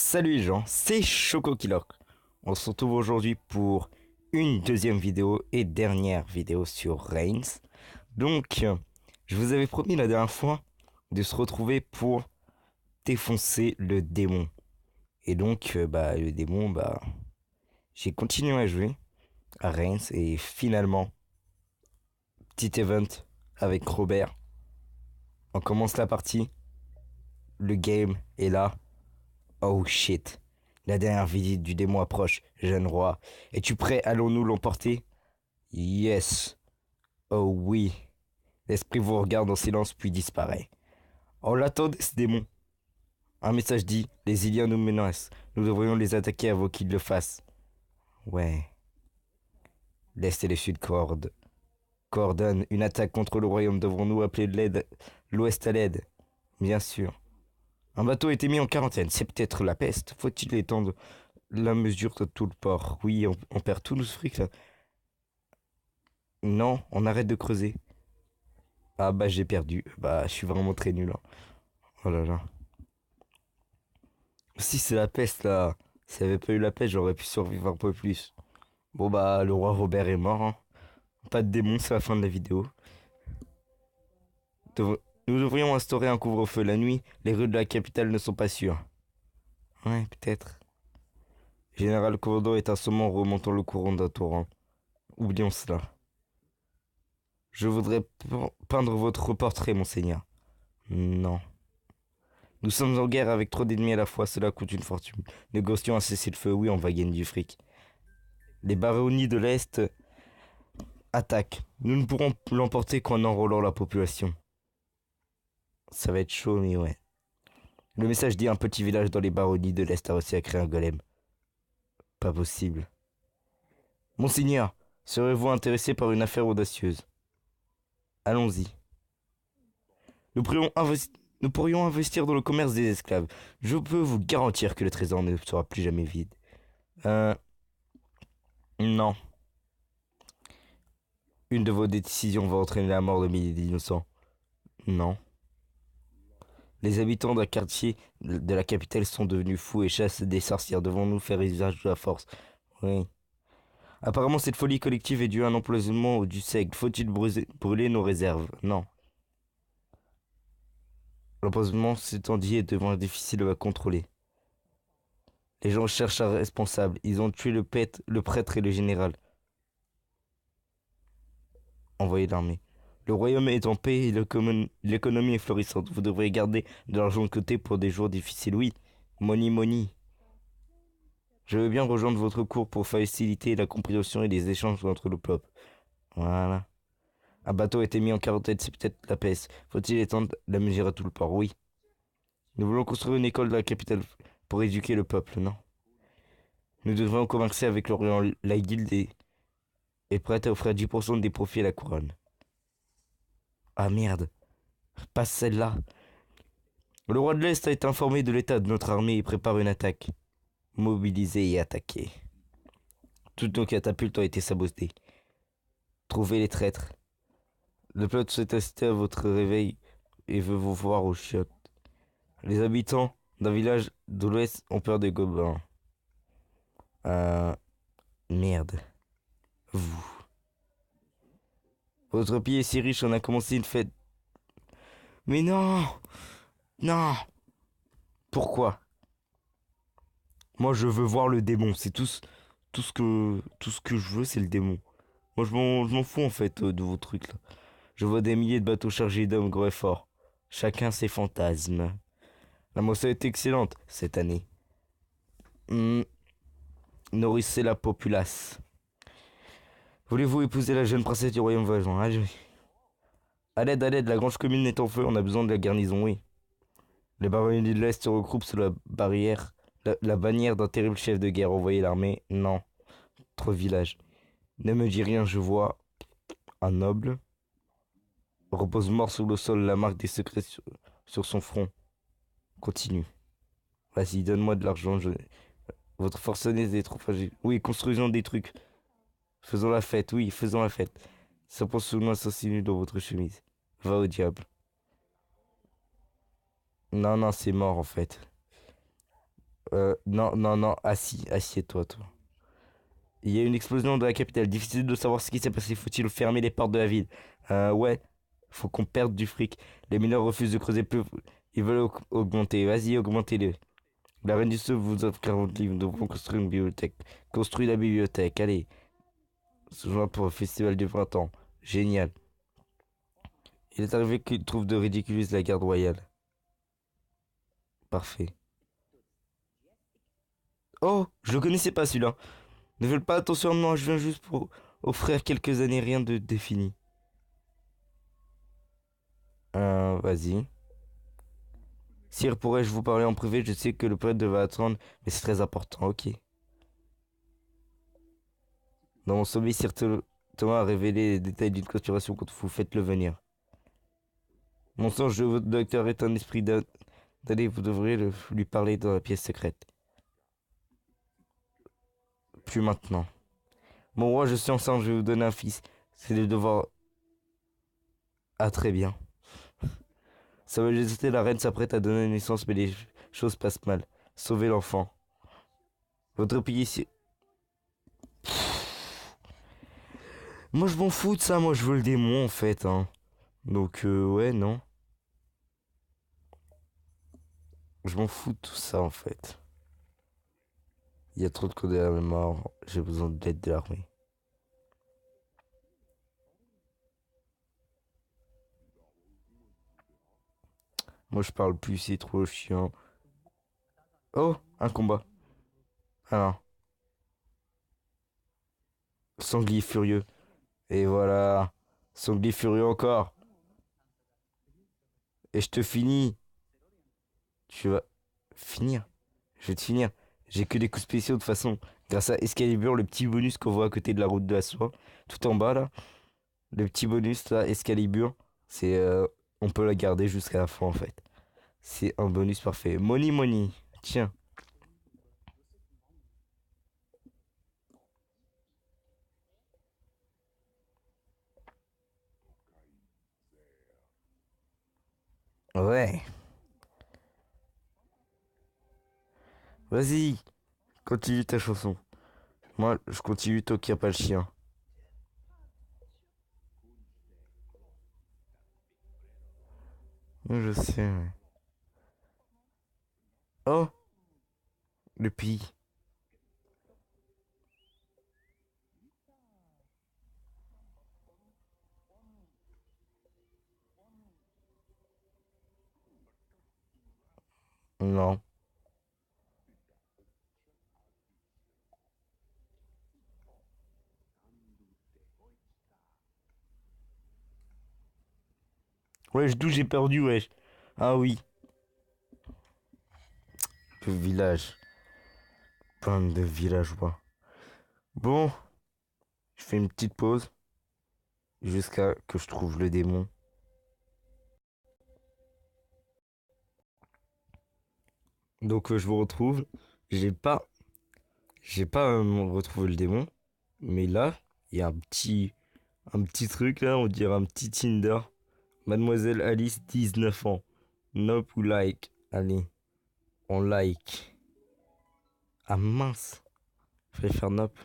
Salut les gens, c'est Choco Killer. On se retrouve aujourd'hui pour une deuxième vidéo et dernière vidéo sur Reigns. Donc, je vous avais promis la dernière fois de se retrouver pour défoncer le démon. Et donc, le démon, j'ai continué à jouer à Reigns et finalement, petit event avec Robert. On commence la partie, le game est là. Oh shit. La dernière visite du démon approche, jeune roi. Es-tu prêt? Allons-nous l'emporter? Yes. Oh oui. L'esprit vous regarde en silence puis disparaît. On l'attendait ce démon. Un message dit, les Iliens nous menacent. Nous devrions les attaquer avant qu'ils le fassent. Ouais. L'Est et le Sud coordonnent une attaque contre le royaume. Devrons-nous appeler de l'aide, l'Ouest à l'aide? Bien sûr. Un bateau a été mis en quarantaine. C'est peut-être la peste. Faut-il étendre la mesure de tout le port? Oui, on perd tout notre fric là. Non, on arrête de creuser. Ah bah j'ai perdu. Bah je suis vraiment très nul, hein. Oh là là. Si c'est la peste là. S'il n'y avait pas eu la peste, j'aurais pu survivre un peu plus. Bon bah le roi Robert est mort, hein. Pas de démon, c'est la fin de la vidéo. Nous devrions instaurer un couvre-feu la nuit. Les rues de la capitale ne sont pas sûres. Ouais, peut-être. Général Cordo est un saumon remontant le courant d'un torrent. Oublions cela. Je voudrais peindre votre portrait, monseigneur. Non. Nous sommes en guerre avec trop d'ennemis à la fois, cela coûte une fortune. Négocions un cessez-le-feu, oui, on va gagner du fric. Les baronnies de l'Est attaquent. Nous ne pourrons l'emporter qu'en enrôlant la population. Ça va être chaud, mais ouais. Le message dit un petit village dans les baronnies de l'Est a réussi à créer un golem. Pas possible. Monseigneur, serez-vous intéressé par une affaire audacieuse? Allons-y. Nous pourrions investir dans le commerce des esclaves. Je peux vous garantir que le trésor ne sera plus jamais vide. Non. Une de vos décisions va entraîner la mort de milliers d'innocents. Non. Les habitants d'un quartier de la capitale sont devenus fous et chassent des sorcières. Devons-nous faire usage de la force? Oui. Apparemment, cette folie collective est due à un empoisonnement du seigle. Faut-il brûler nos réserves? Non. L'empoisonnement s'étant dit est devant difficile à contrôler. Les gens cherchent un responsable. Ils ont tué le prêtre et le général. Envoyé l'armée. Le royaume est en paix et l'économie est florissante. Vous devriez garder de l'argent de côté pour des jours difficiles. Oui, money money. Je veux bien rejoindre votre cour pour faciliter la compréhension et les échanges entre le peuple. Voilà. Un bateau a été mis en quarantaine, c'est peut-être la peste. Faut-il étendre la mesure à tout le port? Oui. Nous voulons construire une école dans la capitale pour éduquer le peuple, non? Nous devrions commercer avec l'Orient. La guilde est prête à offrir 10% des profits à la couronne. Ah merde. Pas celle-là. Le roi de l'Est a été informé de l'état de notre armée et prépare une attaque. Mobiliser et attaquer. Toutes nos catapultes ont été sabotées. Trouvez les traîtres. Le peuple souhaite assister à votre réveil et veut vous voir aux chiottes. Les habitants d'un village de l'Ouest ont peur des gobelins. Merde. Vous. Votre pays est si riche, on a commencé une fête. Mais non! Non! Pourquoi? Moi, je veux voir le démon. C'est tout ce que je veux, c'est le démon. Moi, je m'en fous en fait de vos trucs là. Je vois des milliers de bateaux chargés d'hommes gros et forts. Chacun ses fantasmes. La moisson est excellente cette année. Hmm, Nourrissez la populace. Voulez-vous épouser la jeune princesse du royaume voisin? Allez. À l'aide, la grange commune est en feu, on a besoin de la garnison, oui. Les baronnies de l'Est se regroupent sous la bannière d'un terrible chef de guerre. Envoyez l'armée? Non. Trop de villages. Ne me dis rien, je vois un noble. Repose mort sur le sol, la marque des secrets sur son front. Continue. Vas-y, donne-moi de l'argent. Votre forcené est trop fragile. Oui, construisons des trucs. Faisons la fête, oui, faisons la fête. Ça pense sous assassiné dans votre chemise. Va au diable. Non, non, c'est mort en fait. Non, non, non, assieds-toi, toi. Il y a une explosion dans la capitale. Difficile de savoir ce qui s'est passé. Faut-il fermer les portes de la ville? Ouais. Faut qu'on perde du fric. Les mineurs refusent de creuser plus. Ils veulent augmenter. Vas-y, augmentez-les. La reine du Sceau vous offre 40 livres. Nous devons construire une bibliothèque. Construis la bibliothèque. Allez. Se joindre pour le festival du printemps. Génial. Il est arrivé qu'il trouve de ridiculiser la garde royale. Parfait. Oh, je le connaissais pas celui-là. Ne faites pas attention à moi, je viens juste pour offrir quelques années, rien de défini. Vas-y. Sire, pourrais-je vous parler en privé? Je sais que le poète devait attendre, mais c'est très important, ok. Dans mon sommeil, Sire Thomas a révélé les détails d'une conspiration contre vous, faites-le venir. Mon songe de votre docteur est un esprit d'année, vous devriez lui parler dans la pièce secrète. Plus maintenant. Mon roi, je suis enceinte, je vais vous donner un fils. C'est le devoir. Ah, très bien. Sa Majesté la reine s'apprête à donner naissance, mais les choses passent mal. Sauvez l'enfant. Votre pays ici. Moi, je m'en fous de ça. Moi, je veux le démon, en fait. Hein. Donc, ouais, non. Je m'en fous de tout ça, en fait. Il y a trop de codes à la mort. J'ai besoin de l'aide de l'armée. Moi, je parle plus, c'est trop chiant. Oh, un combat. Alors, sanglier furieux. Et voilà. Sanglier furieux encore. Et je te finis. Tu vas finir. Je vais te finir. J'ai que des coups spéciaux de toute façon. Grâce à Excalibur, le petit bonus qu'on voit à côté de la route de la soie. Tout en bas là. Le petit bonus là, Excalibur. C'est on peut la garder jusqu'à la fin en fait. C'est un bonus parfait. Money money. Tiens. Ouais. Vas-y. Continue ta chanson. Moi, je continue tant qu'il n'y a pas le chien. Je sais, ouais. Oh, le pays. Non. Wesh, d'où j'ai perdu, wesh. Ah oui. Le village. Bande de villageois. Bon, je fais une petite pause jusqu'à que je trouve le démon. Donc je vous retrouve. J'ai pas, j'ai pas retrouvé le démon, mais là, il y a un petit truc là, on dirait un petit Tinder. Mademoiselle Alice, 19 ans. Nope ou like. Allez, on like. Ah mince, fallait faire nope.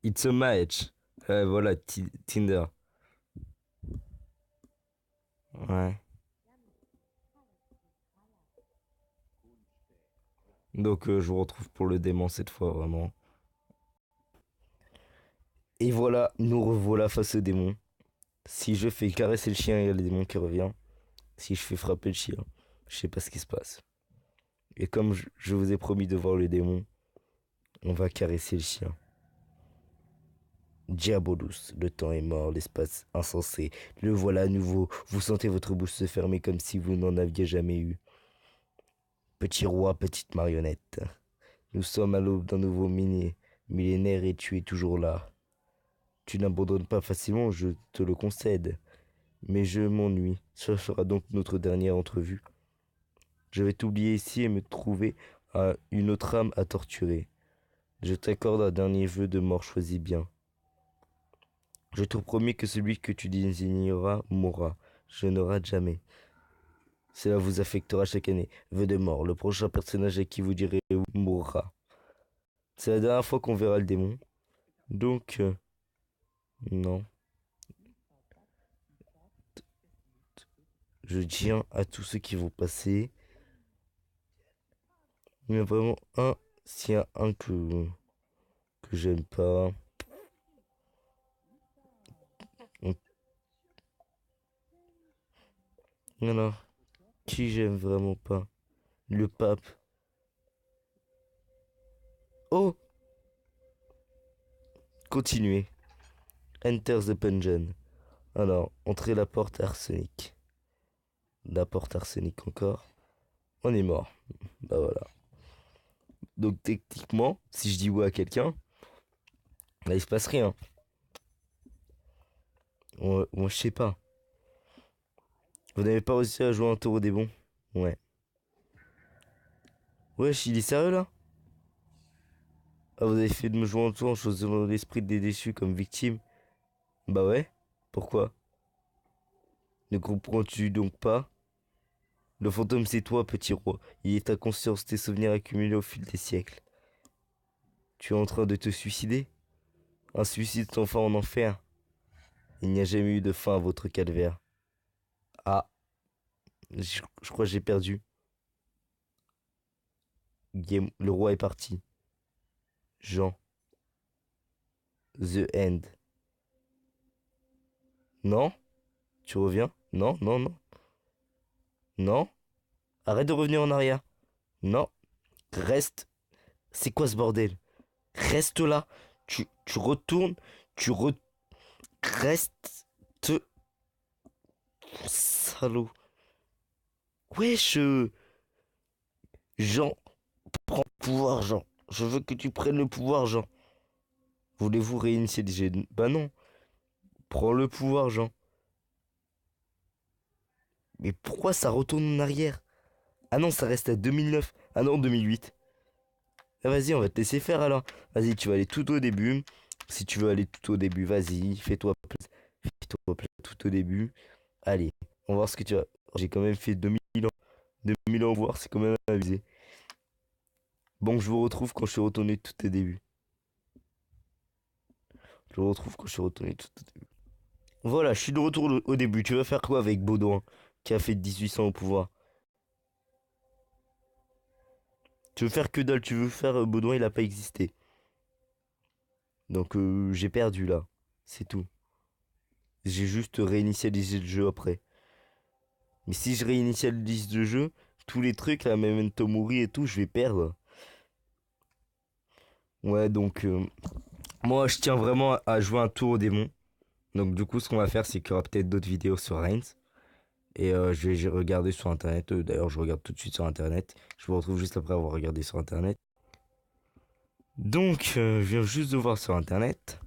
It's a match. Voilà, Tinder. Ouais. Donc je vous retrouve pour le démon cette fois, vraiment. Et voilà, nous revoilà face au démon. Si je fais caresser le chien, il y a le démon qui revient. Si je fais frapper le chien, je sais pas ce qui se passe. Et comme je vous ai promis de voir le démon, on va caresser le chien. Diabolus, le temps est mort, l'espace insensé. Le voilà à nouveau. Vous sentez votre bouche se fermer comme si vous n'en aviez jamais eu. Petit roi, petite marionnette. Nous sommes à l'aube d'un nouveau millénaire et tu es toujours là. Tu n'abandonnes pas facilement, je te le concède. Mais je m'ennuie. Ce sera donc notre dernière entrevue. Je vais t'oublier ici et me trouver à une autre âme à torturer. Je t'accorde un dernier vœu de mort, choisis bien. Je te promets que celui que tu désigneras mourra. Je ne rate jamais. Cela vous affectera chaque année. Vœu de mort. Le prochain personnage à qui vous direz mourra. C'est la dernière fois qu'on verra le démon. Donc, non. Je tiens à tous ceux qui vont passer. Il y en a vraiment un. S'il y a un que j'aime pas. Non, qui j'aime vraiment pas. Le pape. Oh! Continuez. Enter the dungeon. Alors, entrez la porte arsenic. La porte arsenic encore. On est mort. Bah voilà. Donc techniquement, si je dis ouais à quelqu'un, là il se passe rien. Moi je sais pas. Vous n'avez pas réussi à jouer un tour des bons? Ouais. Wesh, il est sérieux là? Ah, vous avez fait de me jouer un tour en choisissant l'esprit des déçus comme victime? Bah ouais. Pourquoi? Ne comprends-tu donc pas? Le fantôme c'est toi, petit roi. Il est ta conscience, tes souvenirs accumulés au fil des siècles. Tu es en train de te suicider? Un suicide sans fin en enfer. Il n'y a jamais eu de fin à votre calvaire. Ah, je crois que j'ai perdu. Le roi est parti. Jean. The End. Non? Tu reviens? Non, non, non. Non? Arrête de revenir en arrière. Non. Reste. C'est quoi ce bordel? Reste là. Tu retournes. Tu re... Reste. Salaud. Wesh. Jean. Prends le pouvoir, Jean. Je veux que tu prennes le pouvoir, Jean. Voulez-vous réinitier les jets? Bah non. Prends le pouvoir, Jean. Mais pourquoi ça retourne en arrière? Ah non, ça reste à 2009. Ah non, 2008. Ah, vas-y, on va te laisser faire alors. Vas-y, tu vas aller tout au début. Si tu veux aller tout au début, vas-y, fais-toi place tout au début. Allez, on va voir ce que tu as. J'ai quand même fait 2000 ans. 2000 ans, voir, c'est quand même abusé. Bon, je vous retrouve quand je suis retourné tout au début. Je vous retrouve quand je suis retourné tout au début. Voilà, je suis de retour au début. Tu vas faire quoi avec Baudouin, qui a fait 1800 au pouvoir? Tu veux faire que dalle, tu veux faire Baudouin, il a pas existé. Donc j'ai perdu là. C'est tout. J'ai juste réinitialisé le jeu après. Mais si je réinitialise le jeu, tous les trucs, là, Memento Mori et tout, je vais perdre. Ouais, donc moi je tiens vraiment à jouer un tour au démon. Donc du coup, ce qu'on va faire, c'est qu'il y aura peut-être d'autres vidéos sur Reigns. Et j'ai regardé sur internet. D'ailleurs, je regarde tout de suite sur internet. Je vous retrouve juste après avoir regardé sur internet. Donc, je viens juste de voir sur internet.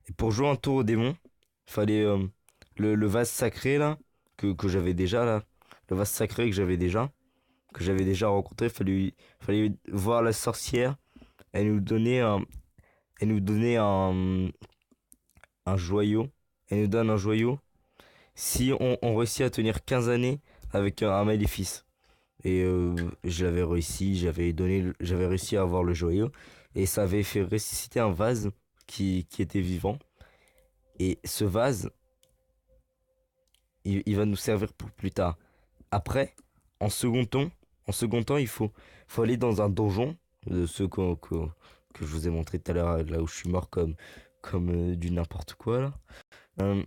Et pour jouer un tour au démon, il fallait le vase sacré là, que j'avais déjà là. Le vase sacré que j'avais déjà rencontré. Fallait voir la sorcière. Elle nous donnait un joyau. Elle nous donne un joyau si on réussit à tenir 15 années avec un maléfice. Et je l'avais réussi, j'avais réussi à avoir le joyau. Et ça avait fait ressusciter un vase qui était vivant. Et ce vase, il va nous servir pour plus tard. Après, en second temps, faut aller dans un donjon, de ceux que je vous ai montré tout à l'heure, là où je suis mort comme du n'importe quoi là. Euh,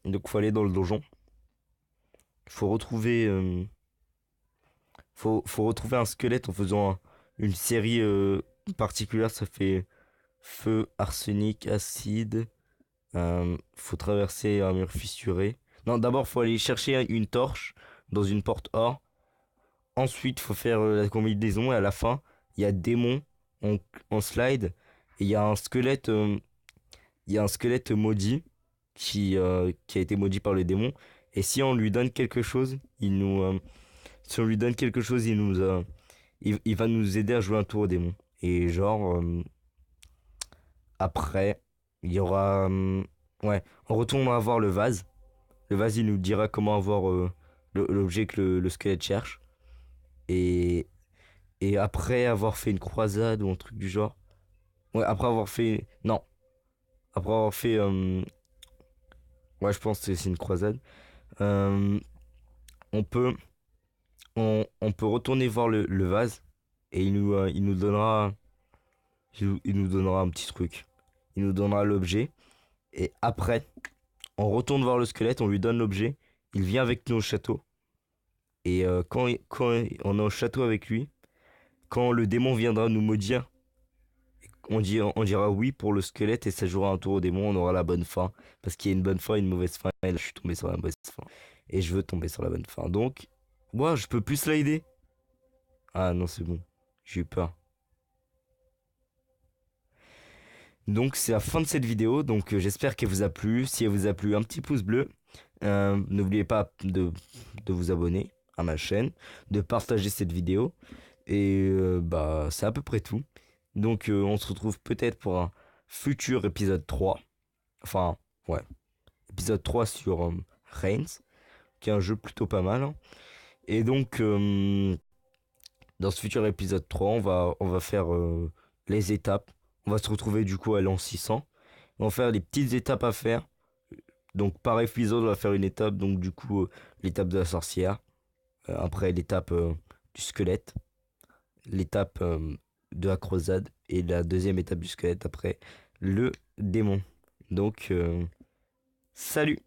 donc faut aller dans le donjon. Faut retrouver, faut retrouver un squelette en faisant une série particulière. Ça fait feu, arsenic, acide. Faut traverser un mur fissuré. Non, d'abord faut aller chercher une torche dans une porte or. Ensuite, faut faire la combinaison et à la fin, il y a démon en slide et il y a un squelette maudit qui a été maudit par le démon. Et si on lui donne quelque chose, si on lui donne quelque chose, il va nous aider à jouer un tour au démon. Et genre, après, il y aura, ouais, on retournera voir le vase. Le vase, il nous dira comment avoir l'objet que le squelette cherche. Et, et après avoir fait une croisade ou un truc du genre. Ouais, après avoir fait. Non. Après avoir fait. Ouais, je pense que c'est une croisade. euh, on peut, on peut retourner voir le vase. Et il nous donnera. Il nous donnera un petit truc. Il nous donnera l'objet. Et après, on retourne voir le squelette, on lui donne l'objet. Il vient avec nous au château. Et quand on est au château avec lui, quand le démon viendra nous maudire, on dira oui pour le squelette et ça jouera un tour au démon, on aura la bonne fin. Parce qu'il y a une bonne fin et une mauvaise fin. Et là, je suis tombé sur la mauvaise fin. Et je veux tomber sur la bonne fin. Donc, moi, je peux plus slider. Ah non, c'est bon. J'ai eu peur. Donc, c'est la fin de cette vidéo. Donc, j'espère qu'elle vous a plu. Si elle vous a plu, un petit pouce bleu. N'oubliez pas de vous abonner à ma chaîne, de partager cette vidéo. Et bah, c'est à peu près tout. Donc, on se retrouve peut-être pour un futur épisode 3. Enfin, ouais, épisode 3 sur Reigns, qui est un jeu plutôt pas mal, hein. Et donc, dans ce futur épisode 3, on va faire les étapes. On va se retrouver du coup à l'an 600. On va faire les petites étapes à faire. Donc, par épisode, on va faire une étape. Donc, du coup, l'étape de la sorcière. Après, l'étape du squelette. L'étape de la croisade. Et la deuxième étape du squelette après le démon. Donc, salut!